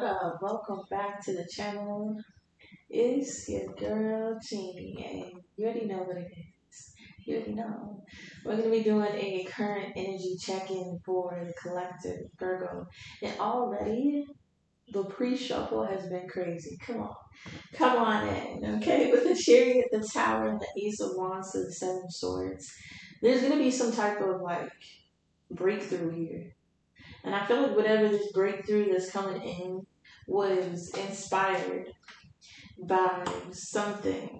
what up? Welcome back to the channel. It's your girl Jeannie, and you already know what it is. You already know. We're going to be doing a current energy check-in for the collective Virgo. And already, the pre-shuffle has been crazy. Come on in, okay? With the Chariot, the Tower, and the Ace of Wands to the Seven of Swords, there's going to be some type of, breakthrough here. And I feel like whatever this breakthrough that's coming in was inspired by something,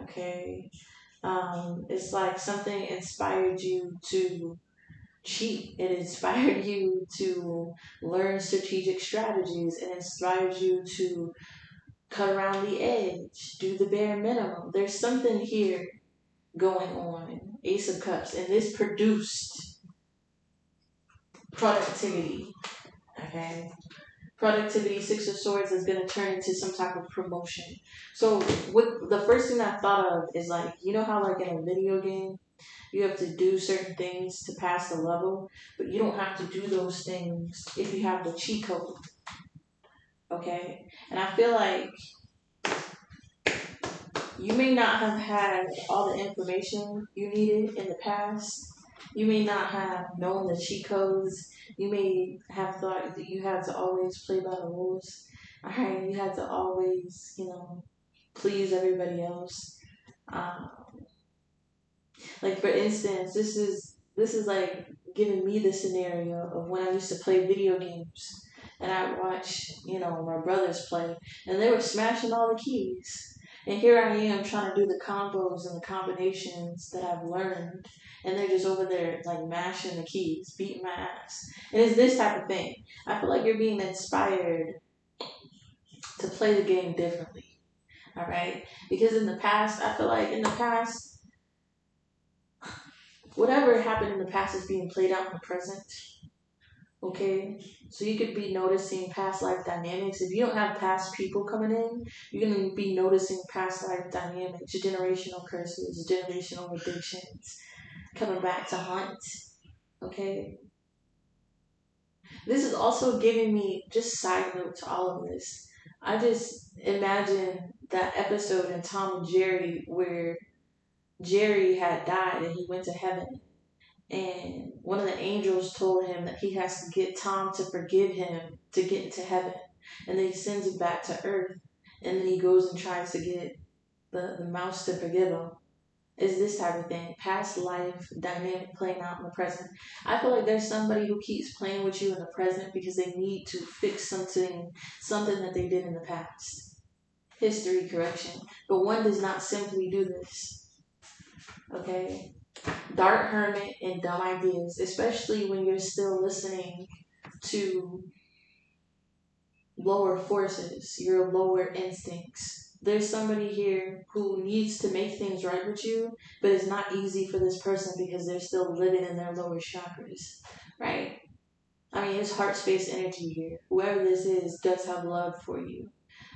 okay? It's like something inspired you to cheat. It inspired you to learn strategic strategies. It inspired you to cut around the edge, do the bare minimum. There's something here going on. Ace of Cups. And this produced productivity, okay? Productivity, Six of Swords is going to turn into some type of promotion. So what the first thing I thought of is like, you know how like in a video game, you have to do certain things to pass the level, but you don't have to do those things if you have the cheat code, okay? And I feel like you may not have had all the information you needed in the past. You may not have known the cheat codes. You may have thought that you had to always play by the rules. Alright, you had to always, please everybody else. Like for instance, this is like giving me the scenario of when I used to play video games and I watch, my brothers play and they were smashing all the keys. And here I am trying to do the combos and the combinations that I've learned. And they're just over there like mashing the keys, beating my ass. And it's this type of thing. I feel like you're being inspired to play the game differently. Alright? Because in the past, I feel like in the past, whatever happened in the past is being played out in the present. Okay? So you could be noticing past life dynamics. If you don't have past people coming in, you're going to be noticing past life dynamics, generational curses, generational addictions, coming back to haunt. Okay? This is also giving me, just side note to all of this, I just imagine that episode in Tom and Jerry where Jerry had died and he went to heaven. And one of the angels told him that he has to get Tom to forgive him to get into heaven. And then he sends him back to Earth. And then he goes and tries to get the mouse to forgive him. Is this type of thing. Past life dynamic playing out in the present. I feel like there's somebody who keeps playing with you in the present because they need to fix something that they did in the past. History correction. But one does not simply do this. Okay? Dark hermit and dumb ideas, especially when you're still listening to lower forces, your lower instincts. There's somebody here who needs to make things right with you, but it's not easy for this person because they're still living in their lower chakras, right? I mean, it's heart space energy here. Whoever this is does have love for you,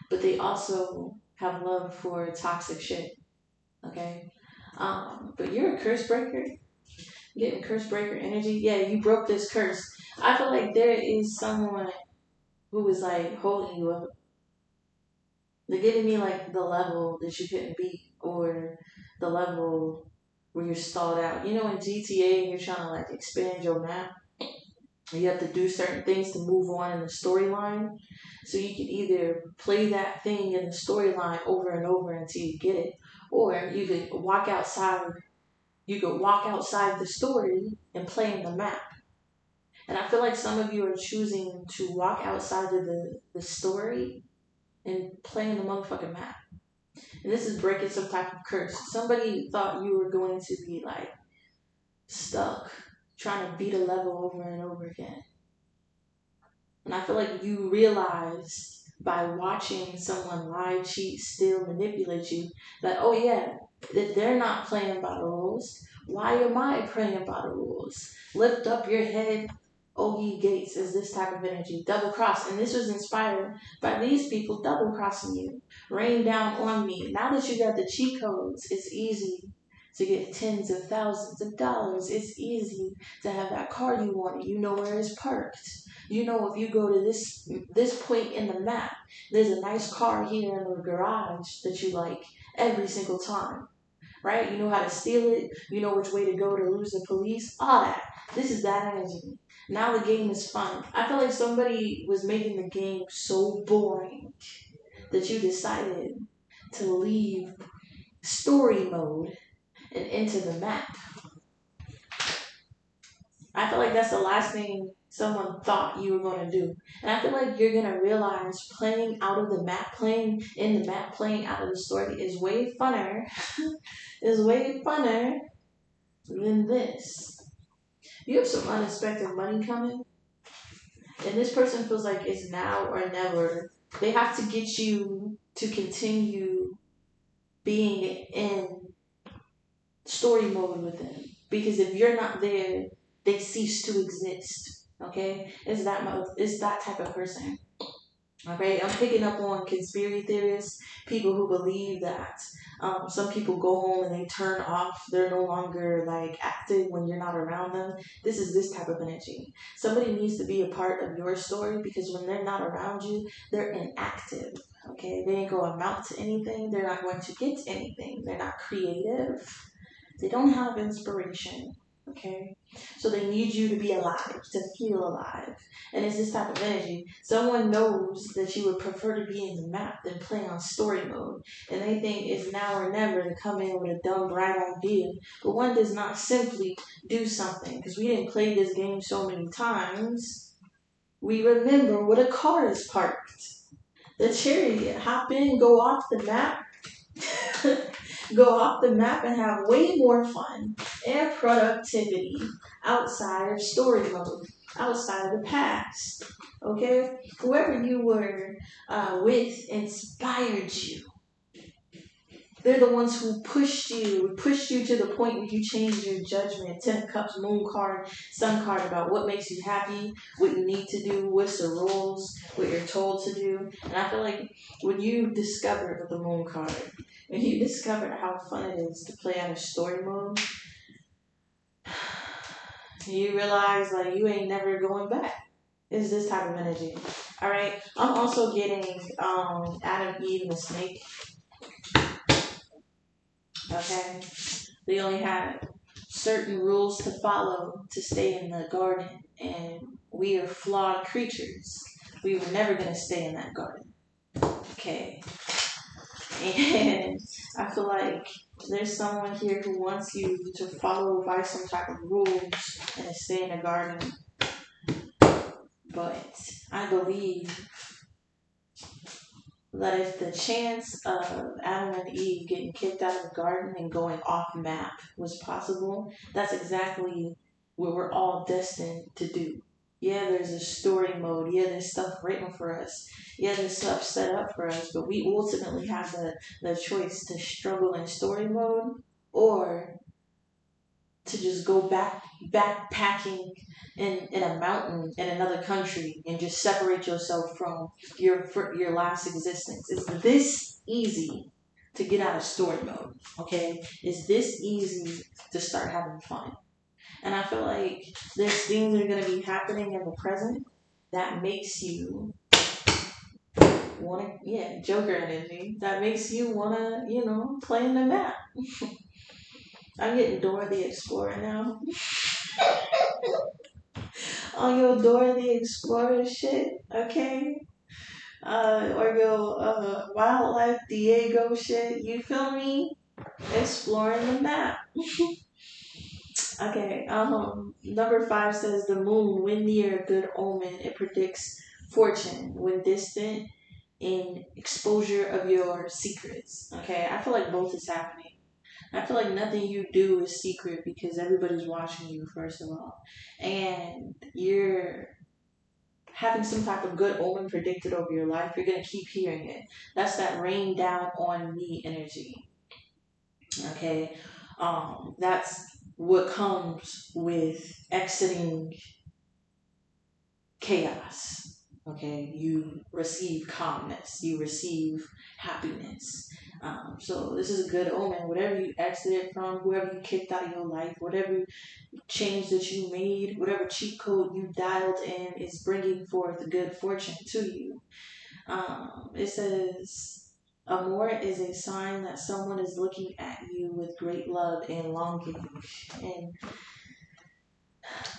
but they also have love for toxic shit, okay? But you're a curse breaker. Getting curse breaker energy. Yeah, you broke this curse. I feel like there is someone who is like holding you up. They're giving me like the level that you couldn't beat or the level where you're stalled out. You know, in GTA, you're trying to like expand your map. You have to do certain things to move on in the storyline. So you can either play that thing in the storyline over and over until you get it, or you could walk outside. You could walk outside the story and play in the map. And I feel like some of you are choosing to walk outside of the story and play in the motherfucking map. And this is breaking some type of curse. Somebody thought you were going to be like stuck trying to beat a level over and over again. And I feel like you realized by watching someone lie, cheat, steal, manipulate you that, oh yeah, that they're not playing by the rules. Why am I playing by the rules? Lift up your head, O ye gates, is this type of energy. Double cross. And this was inspired by these people double crossing you. Rain down on me. Now that you got the cheat codes, it's easy to get tens of thousands of dollars. It's easy to have that car you wanted. You know where it's parked. You know, if you go to this point in the map, there's a nice car here in the garage that you like every single time, right? You know how to steal it. You know which way to go to lose the police. All that. This is that energy. Now the game is fun. I feel like somebody was making the game so boring that you decided to leave story mode and into the map. I feel like that's the last thing someone thought you were going to do. And I feel like you're going to realize playing out of the map, playing in the map, playing out of the story is way funner, is way funner than this. You have some unexpected money coming, and this person feels like it's now or never. They have to get you to continue being in story mode with them. Because if you're not there, they cease to exist. Okay? It's that type of person. Okay, I'm picking up on conspiracy theorists, people who believe that some people go home and they turn off. They're no longer like active when you're not around them. This is this type of energy. Somebody needs to be a part of your story because when they're not around you, they're inactive. Okay, they ain't going to amount to anything. They're not going to get anything. They're not creative. They don't have inspiration. Okay, so they need you to be alive, to feel alive. And it's this type of energy. Someone knows that you would prefer to be in the map than play on story mode. And they think it's now or never to come in with a dumb, bright idea. But one does not simply do something. Because we didn't play this game so many times. We remember where the car is parked. The chariot, hop in, go off the map. Go off the map and have way more fun and productivity outside of story mode, outside of the past. Okay? Whoever you were with inspired you. They're the ones who pushed you to the point where you changed your judgment. 10 of Cups, Moon card, Sun card about what makes you happy, what you need to do, what's the rules, what you're told to do. And I feel like when you discovered with the Moon card, when you discovered how fun it is to play out of story mode, you realize like you ain't never going back. It's this type of energy. Alright. I'm also getting Adam, Eve, and the snake. Okay. They only had certain rules to follow to stay in the garden. And we are flawed creatures. We were never gonna stay in that garden. Okay. And I feel like there's someone here who wants you to follow by some type of rules and stay in a garden. But I believe that if the chance of Adam and Eve getting kicked out of the garden and going off map was possible, that's exactly what we're all destined to do. Yeah, there's a story mode. Yeah, there's stuff written for us. Yeah, there's stuff set up for us. But we ultimately have the choice to struggle in story mode or to just go backpacking in a mountain in another country and just separate yourself from your last existence. It's this easy to get out of story mode. Okay, it's this easy to start having fun. And I feel like there's things that are going to be happening in the present that makes you want to, Joker energy, that makes you want to, play in the map. I'm getting Dora the Explorer now. On your Dora the Explorer shit, okay? Or your Wildlife Diego shit, you feel me? Exploring the map. Okay, number 5 says the moon, when near, good omen. It predicts fortune. When distant, in exposure of your secrets. Okay, I feel like both is happening. I feel like nothing you do is secret because everybody's watching you, first of all. And you're having some type of good omen predicted over your life. You're going to keep hearing it. That's that rain down on me energy. Okay? That's what comes with exiting chaos. Okay? You receive calmness. You receive happiness. So this is a good omen. Whatever you exited from, whoever you kicked out of your life, whatever change that you made, whatever cheat code you dialed in is bringing forth good fortune to you. It says, Amor is a sign that someone is looking at you with great love and longing. And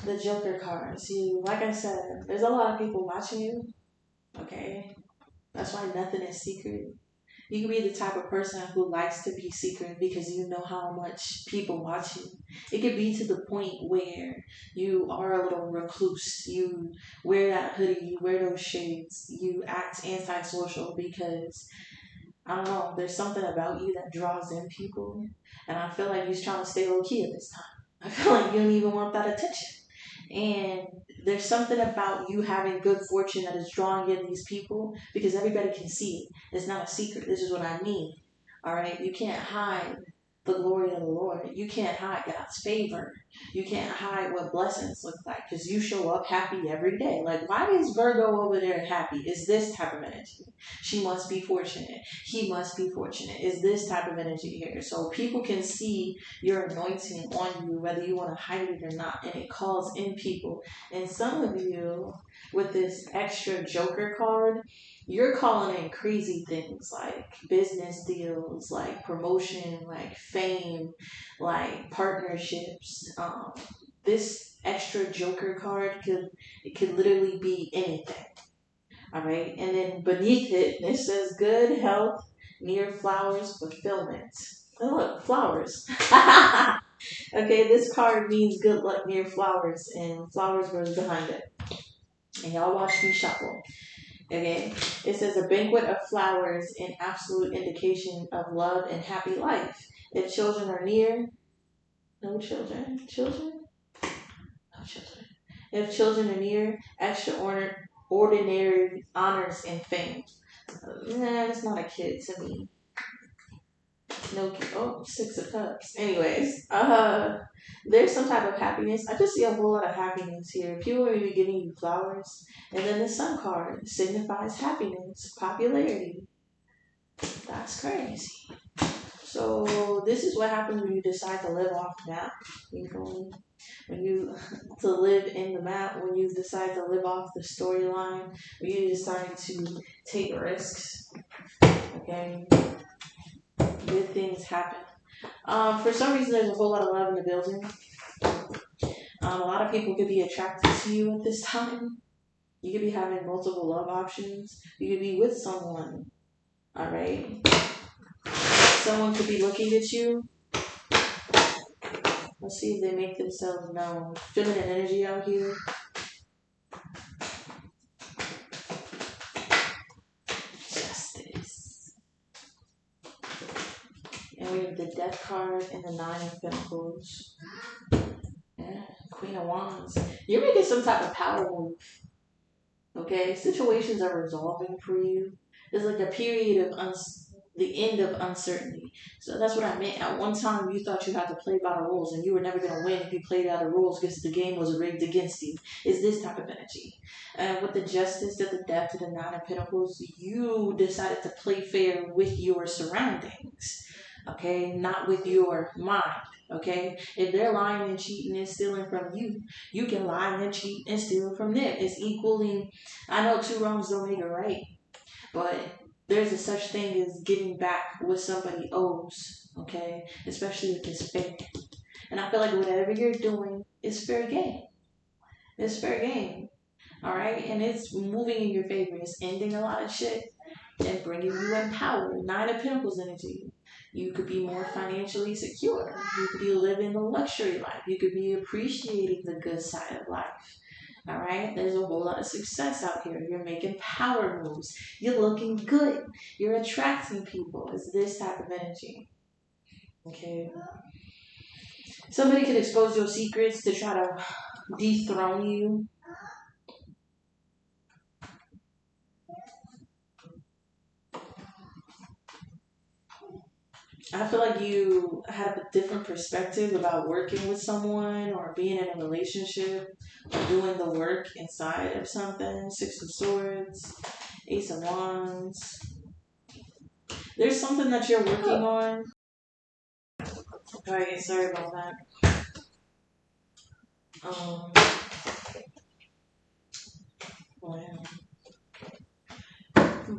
the Joker card. See, like I said, there's a lot of people watching you. Okay? That's why nothing is secret. You can be the type of person who likes to be secret because you know how much people watch you. It could be to the point where you are a little recluse. You wear that hoodie, you wear those shades, you act antisocial because, I don't know, there's something about you that draws in people. And I feel like you're trying to stay low key at this time. I feel like you don't even want that attention. And there's something about you having good fortune that is drawing in these people because everybody can see it. It's not a secret. This is what I mean. All right. You can't hide the glory of the Lord. You can't hide God's favor. You can't hide what blessings look like because you show up happy every day. Like, why is Virgo over there happy? Is this type of energy? She must be fortunate. He must be fortunate. Is this type of energy here? So people can see your anointing on you, whether you want to hide it or not, and it calls in people. And some of you, with this extra Joker card, you're calling in crazy things like business deals, like promotion, like fame, like partnerships. This extra Joker card could literally be anything. All right, and then beneath it says good health, near flowers, fulfillment. Oh, look, flowers. Okay, this card means good luck near flowers, and flowers goes behind it. And y'all watch me shuffle. Okay, it says a banquet of flowers, an absolute indication of love and happy life. If children are near, no children. Children? No children. If children are near, extraordinary honors and fame. Nah, it's not a kid to me. No kid. Oh, Six of Cups. Anyways, there's some type of happiness. I just see a whole lot of happiness here. People may be giving you flowers. And then the Sun card signifies happiness, popularity. That's crazy. So this is what happens when you decide to live off the map. You feel me? When you to live in the map, when you decide to live off the storyline, when you decide to take risks. Okay, good things happen. For some reason, there's a whole lot of love in the building. A lot of people could be attracted to you at this time. You could be having multiple love options. You could be with someone. All right. Someone could be looking at you. Let's see if they make themselves known. Feminine energy out here. Justice. And we have the Death card and the Nine of Pentacles. Yeah, Queen of Wands. You're making some type of power move. Okay, situations are resolving for you. There's like a period of the end of uncertainty. So that's what I meant. At one time, you thought you had to play by the rules, and you were never going to win if you played out the rules because the game was rigged against you. It's this type of energy. And with the Justice to the Death to the Nine of Pentacles, you decided to play fair with your surroundings. Okay, not with your mind. Okay, if they're lying and cheating and stealing from you, you can lie and cheat and steal from them. It's equally. I know two wrongs don't make a right, but there's a such thing as giving back what somebody owes. Okay, especially if it's fake. And I feel like whatever you're doing is fair game. It's fair game. All right, and it's moving in your favor. It's ending a lot of shit and bringing you in power. Nine of Pentacles energy. You could be more financially secure. You could be living the luxury life. You could be appreciating the good side of life. All right? There's a whole lot of success out here. You're making power moves. You're looking good. You're attracting people. It's this type of energy. Okay? Somebody could expose your secrets to try to dethrone you. I feel like you have a different perspective about working with someone or being in a relationship or doing the work inside of something. Six of Swords, Ace of Wands. There's something that you're working on. Alright, sorry about that. Wow.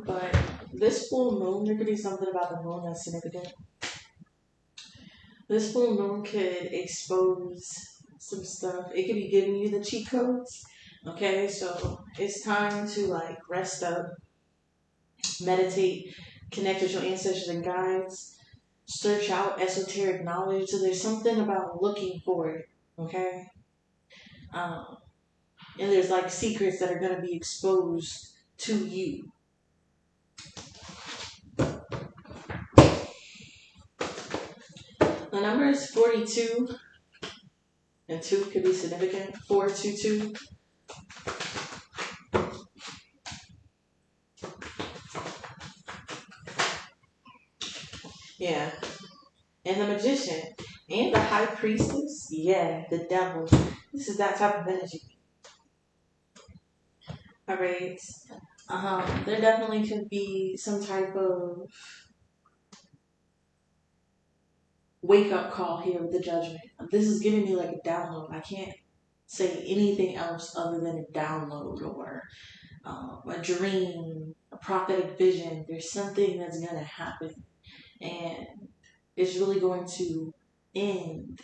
But this full moon, there could be something about the moon that's significant. This full moon could expose some stuff. It could be giving you the cheat codes. Okay, so it's time to like rest up, meditate, connect with your ancestors and guides, search out esoteric knowledge. So there's something about looking for it. Okay, um, and there's like secrets that are going to be exposed to you. The number is 42, and 2 could be significant. 422. Yeah. And the magician. And the high priestess. Yeah, the devil. This is that type of energy. Alright. There definitely could be some type of wake up call here with the judgment. This is giving me like a download. I can't say anything else other than a download or a dream, a prophetic vision. There's something that's going to happen. And it's really going to end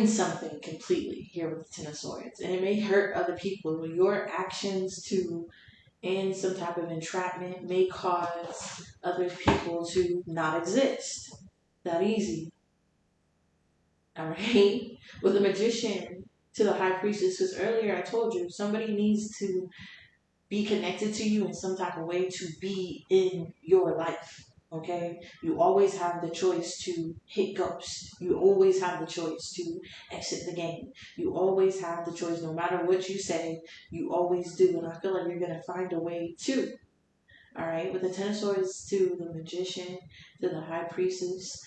something completely here with the Ten of Swords. And it may hurt other people. Your actions to end some type of entrapment may cause other people to not exist. That easy. Alright? With the magician to the high priestess, because earlier I told you somebody needs to be connected to you in some type of way to be in your life. Okay? You always have the choice to hit ghost. You always have the choice to exit the game. You always have the choice, no matter what you say, you always do. And I feel like you're going to find a way to. Alright? With the Ten of Swords to the magician, to the high priestess,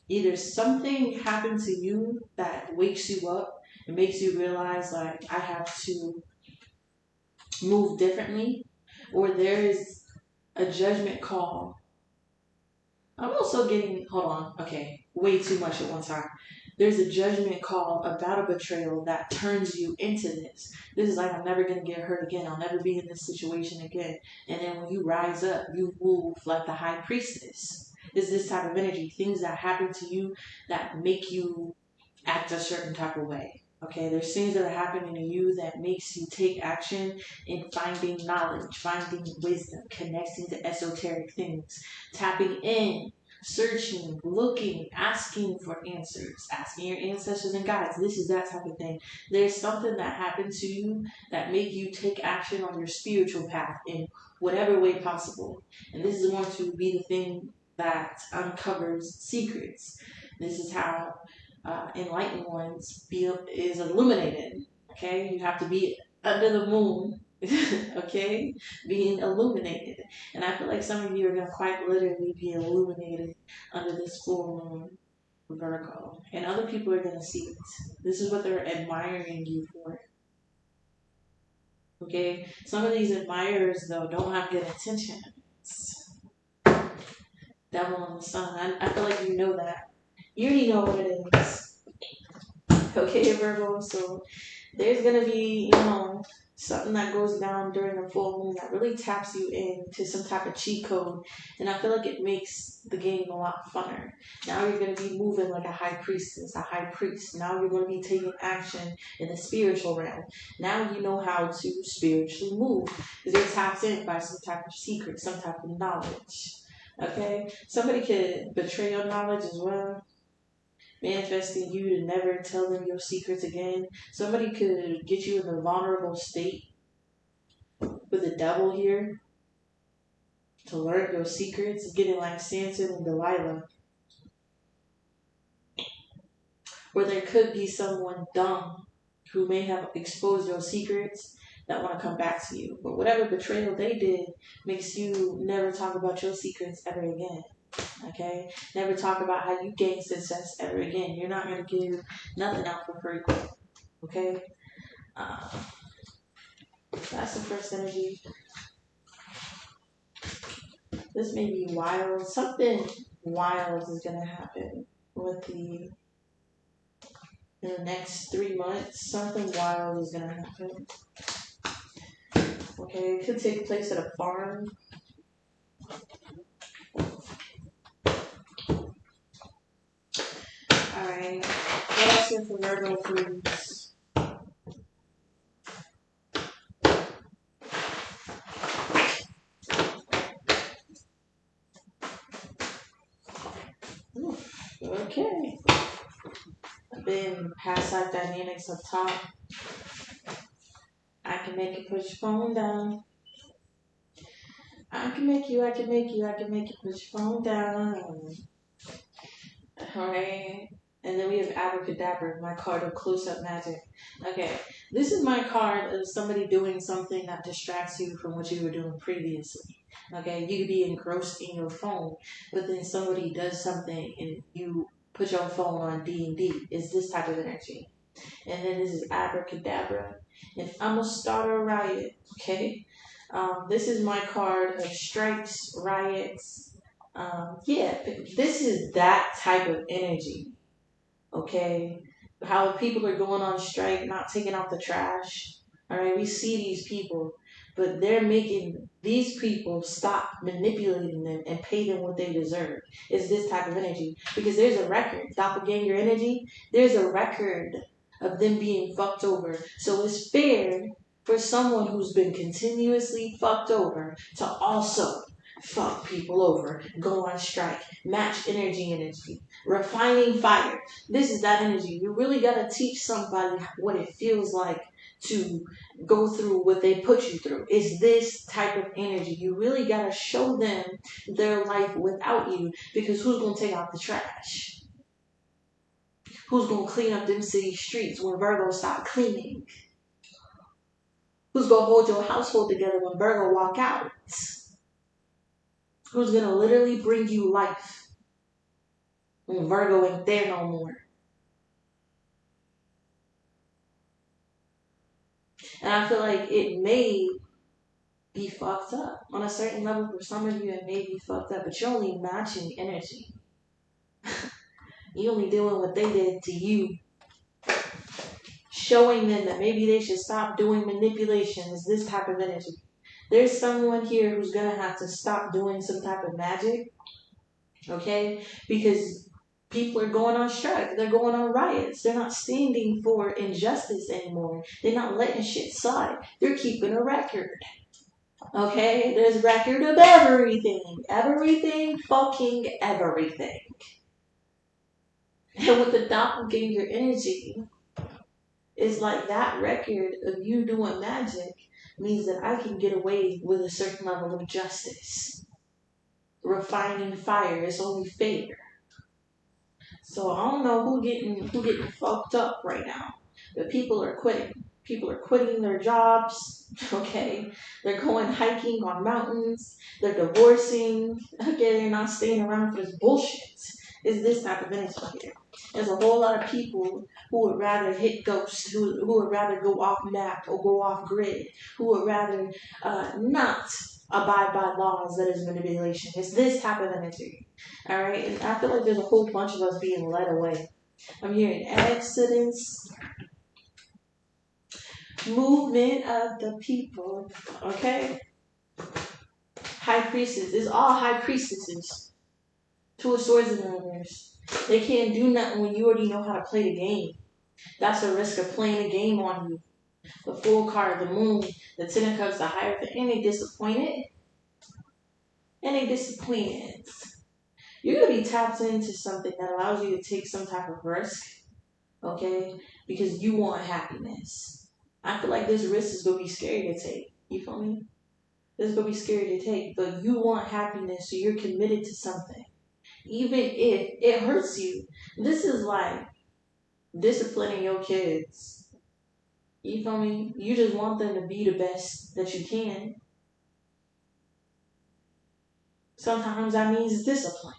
either something happened to you that wakes you up and makes you realize, like, I have to move differently, or there is a judgment call. I'm also getting, hold on, okay, way too much at one time. There's a judgment call about a betrayal that turns you into this. This is like, I'm never going to get hurt again. I'll never be in this situation again. And then when you rise up, you move like the high priestess. It's this type of energy. Things that happen to you that make you act a certain type of way. Okay, there's things that are happening to you that makes you take action in finding knowledge, finding wisdom, connecting to esoteric things, tapping in, searching, looking, asking for answers, asking your ancestors and guides. This is that type of thing. There's something that happened to you that make you take action on your spiritual path in whatever way possible. And this is going to be the thing that uncovers secrets. This is how enlightened ones is illuminated. Okay, you have to be under the moon. Okay, being illuminated, and I feel like some of you are gonna quite literally be illuminated under this full moon, Virgo, and other people are gonna see it. This is what they're admiring you for. Okay, some of these admirers though don't have good intentions. Devil and the sun. I feel like you know that. You already know what it is. Okay, Virgo, so there's gonna be, something that goes down during the full moon that really taps you into some type of cheat code, and I feel like it makes the game a lot funner. Now you're gonna be moving like a high priestess, a high priest. Now you're gonna be taking action in the spiritual realm. Now you know how to spiritually move because you're tapped in by some type of secret, some type of knowledge. Okay, somebody could betray your knowledge as well, manifesting you to never tell them your secrets again. Somebody could get you in a vulnerable state with the devil here to learn your secrets, getting like Samson and Delilah. Or there could be someone dumb who may have exposed your secrets that want to come back to you. But whatever betrayal they did makes you never talk about your secrets ever again. Okay? Never talk about how you gain success ever again. You're not going to give nothing out for free. Okay? That's the first energy. This may be wild. Something wild is going to happen with in the next 3 months. Something wild is going to happen. Okay, it could take place at a farm. Alright, what else is for Virgo, please? Okay. Then past life dynamics up top. I can make you put your phone down. I can make you put your phone down. Alright. And then we have Abracadabra, my card of close-up magic. Okay, this is my card of somebody doing something that distracts you from what you were doing previously. Okay, you could be engrossed in your phone, but then somebody does something and you put your phone on D&D. It's this type of energy. And then this is Abracadabra. And I'm going to start a riot, okay? This is my card of strikes, riots. Yeah, this is that type of energy. Okay, how people are going on strike, not taking out the trash. All right, we see these people, but they're making these people stop manipulating them and pay them what they deserve. It's this type of energy because there's a record, doppelganger energy. There's a record of them being fucked over. So it's fair for someone who's been continuously fucked over to also fuck people over, go on strike, match energy, refining fire. This is that energy. You really got to teach somebody what it feels like to go through what they put you through. It's this type of energy. You really got to show them their life without you, because who's going to take out the trash? Who's going to clean up them city streets when Virgo stop cleaning? Who's going to hold your household together when Virgo walk out? Who's going to literally bring you life when Virgo ain't there no more? And I feel like it may be fucked up. On a certain level, for some of you, it may be fucked up, but you're only matching energy. You're only doing what they did to you. Showing them that maybe they should stop doing manipulation is this type of energy. There's someone here who's going to have to stop doing some type of magic, okay? Because people are going on strike. They're going on riots. They're not standing for injustice anymore. They're not letting shit slide. They're keeping a record. Okay? There's a record of everything. Everything, fucking everything. And with the doppelganger energy, it's like that record of you doing magic means that I can get away with a certain level of justice. Refining fire is only fair. So I don't know who getting fucked up right now, but people are quitting. People are quitting their jobs. Okay, they're going hiking on mountains. They're divorcing. Okay, they're not staying around for this bullshit. It's this type of energy here. There's a whole lot of people who would rather hit ghosts, who would rather go off map or go off grid, who would rather not abide by laws that is manipulation. It's this type of energy. All right, and I feel like there's a whole bunch of us being led away. I'm hearing accidents, movement of the people. Okay, high priestess. It's all high priestesses. Two of Swords in the reverse. They can't do nothing when you already know how to play the game. That's the risk of playing a game on you. The Fool card, the Moon, the Ten of Cups, the Hierophant, and they disappointed. You're going to be tapped into something that allows you to take some type of risk, okay? Because you want happiness. I feel like this risk is going to be scary to take. You feel me? This is going to be scary to take, but you want happiness, so you're committed to something. Even if it hurts you. This is like disciplining your kids. You feel me? You just want them to be the best that you can. Sometimes that means discipline.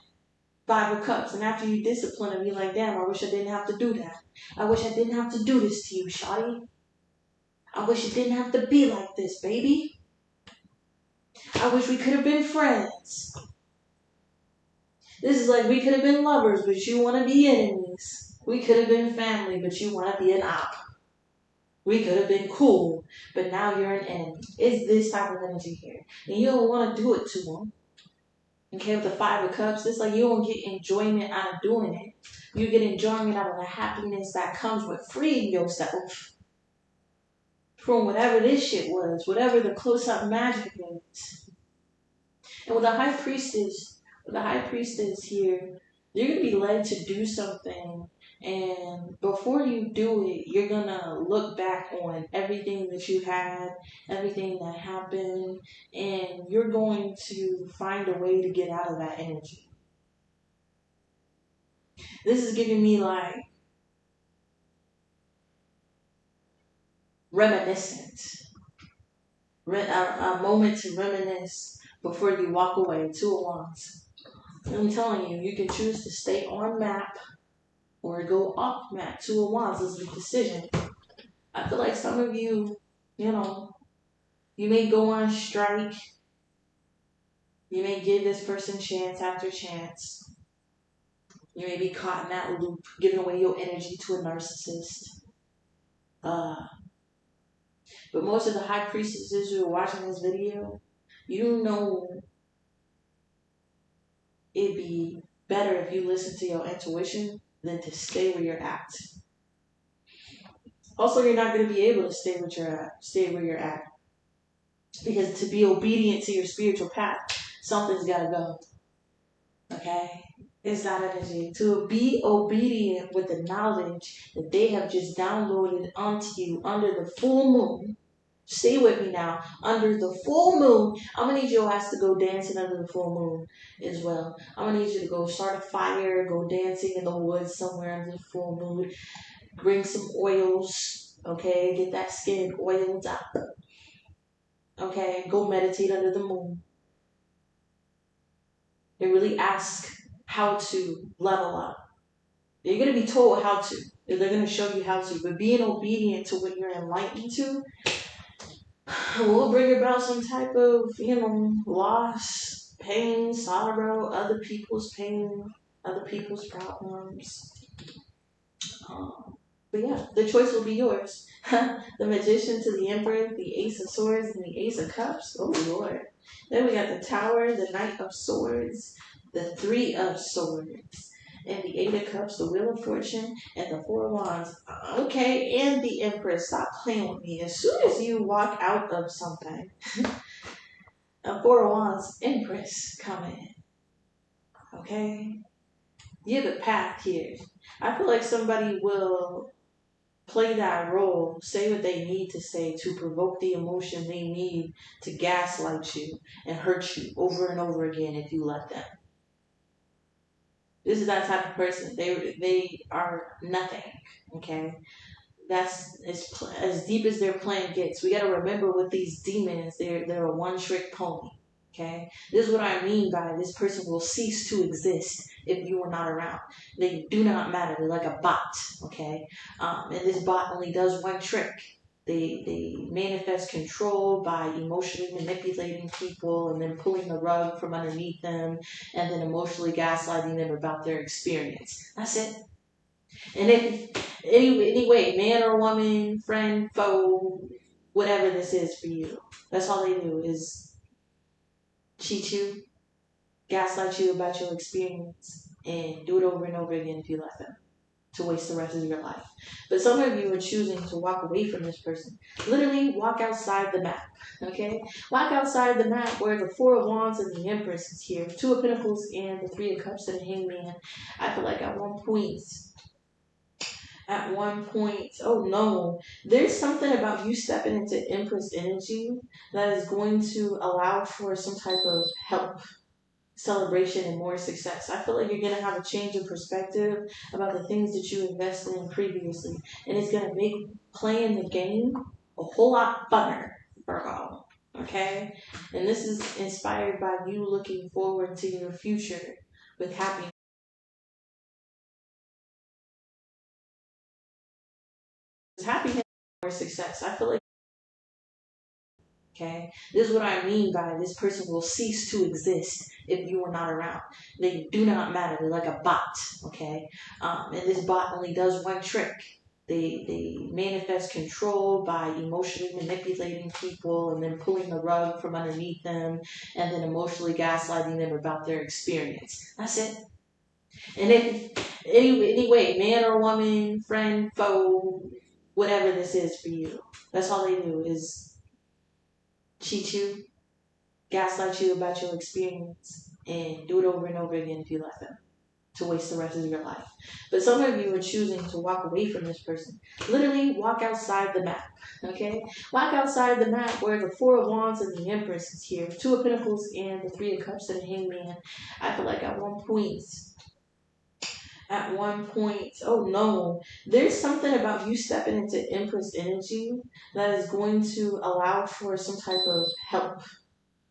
Five of Cups. And after you discipline them, you're like, damn, I wish I didn't have to do that. I wish I didn't have to do this to you, shawty. I wish it didn't have to be like this, baby. I wish we could have been friends. This is like we could have been lovers, but you want to be enemies. We could have been family, but you want to be an op. We could have been cool, but now you're an enemy. It's this type of energy here. And you don't want to do it to them. Okay, with the Five of Cups, it's like you don't get enjoyment out of doing it. You get enjoyment out of the happiness that comes with freeing yourself from whatever this shit was, whatever the close-up magic is. And with the High Priestess here, you're gonna be led to do something, and before you do it, you're gonna look back on everything that you had, everything that happened, and you're going to find a way to get out of that energy. This is giving me like reminiscent, a moment to reminisce before you walk away. Two of Wands. I'm telling you, you can choose to stay on map or go off map. Two of Wands is the decision. I feel like some of you, you know, you may go on strike. You may give this person chance after chance. You may be caught in that loop, giving away your energy to a narcissist. But most of the high priestesses who are watching this video, you know it'd be better if you listen to your intuition than to stay where you're at. Also, you're not going to be able to stay where you're at. Because to be obedient to your spiritual path, something's got to go. Okay? It's that energy. To be obedient with the knowledge that they have just downloaded onto you under the full moon. Stay with me now. Under the full moon, I'm going to need your ass to go dancing under the full moon as well. I'm going to need you to go start a fire, go dancing in the woods somewhere under the full moon. Bring some oils, okay? Get that skin oiled up. Okay? Go meditate under the moon. And really ask how to level up. You're going to be told how to. They're going to show you how to. But being obedient to what you're enlightened to will bring about some type of, loss, pain, sorrow, other people's pain, other people's problems. But yeah, the choice will be yours. The Magician to the Emperor, the Ace of Swords, and the Ace of Cups. Oh, Lord. Then we got the Tower, the Knight of Swords, the Three of Swords, and the Eight of Cups, the Wheel of Fortune, and the Four of Wands. Okay, and the Empress. Stop playing with me. As soon as you walk out of something, a Four of Wands, Empress coming. Okay? You're the path here. I feel like somebody will play that role, say what they need to say to provoke the emotion they need to gaslight you and hurt you over and over again if you let them. This is that type of person. They are nothing, okay? That's as deep as their plan gets. We got to remember with these demons, they're a one-trick pony. Okay, this is what I mean by this person will cease to exist if you are not around. They do not matter. They're like a bot. Okay, and this bot only does one trick. They manifest control by emotionally manipulating people and then pulling the rug from underneath them and then emotionally gaslighting them about their experience. That's it. And if anyway, man or woman, friend, foe, whatever this is for you, that's all they do is cheat you, gaslight you about your experience, and do it over and over again if you let them, to waste the rest of your life. But some of you are choosing to walk away from this person. Literally walk outside the map, okay? Walk outside the map where the Four of Wands and the Empress is here, Two of Pentacles and the Three of Cups and the Hangman. I feel like at one point, oh no, there's something about you stepping into Empress energy that is going to allow for some type of help, celebration, and more success. I feel like you're going to have a change in perspective about the things that you invested in previously, and it's going to make playing the game a whole lot funner, Virgo. Okay? And this is inspired by you looking forward to your future with happiness. Happiness or success. I feel like Okay? This is what I mean by this person will cease to exist if you are not around. They do not matter. They're like a bot. Okay? And this bot only does one trick. They manifest control by emotionally manipulating people and then pulling the rug from underneath them and then emotionally gaslighting them about their experience. That's it. And if anyway, man or woman, friend, foe, whatever this is for you, that's all they do is cheat you, gaslight you about your experience, and do it over and over again if you let them, to waste the rest of your life. But some of you are choosing to walk away from this person. Literally walk outside the map, okay? Walk outside the map where the Four of Wands and the Empress is here, Two of Pentacles and the Three of Cups and the Hangman. I feel like at one point, oh no, there's something about you stepping into Empress energy that is going to allow for some type of help,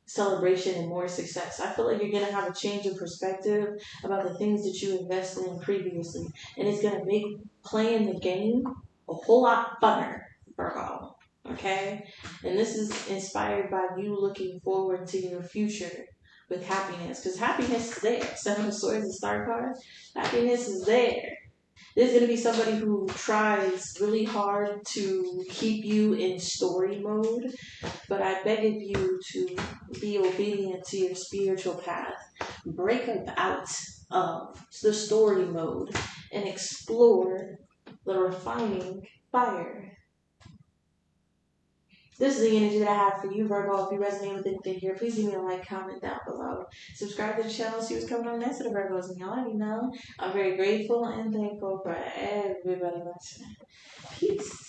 celebration, and more success. I feel like you're going to have a change in perspective about the things that you invested in previously, and it's going to make playing the game a whole lot funner, Virgo. Okay? And this is inspired by you looking forward to your future with happiness, because happiness is there. Seven of Swords and Star card. Happiness is there. There's going to be somebody who tries really hard to keep you in story mode, but I beg of you to be obedient to your spiritual path. Break up out of the story mode and explore the refining fire. This is the energy that I have for you, Virgo. If you resonate with anything here, please leave me a like, comment down below. Subscribe to the channel, see what's coming on next to the Virgos. And y'all already know I'm very grateful and thankful for everybody listening. Peace.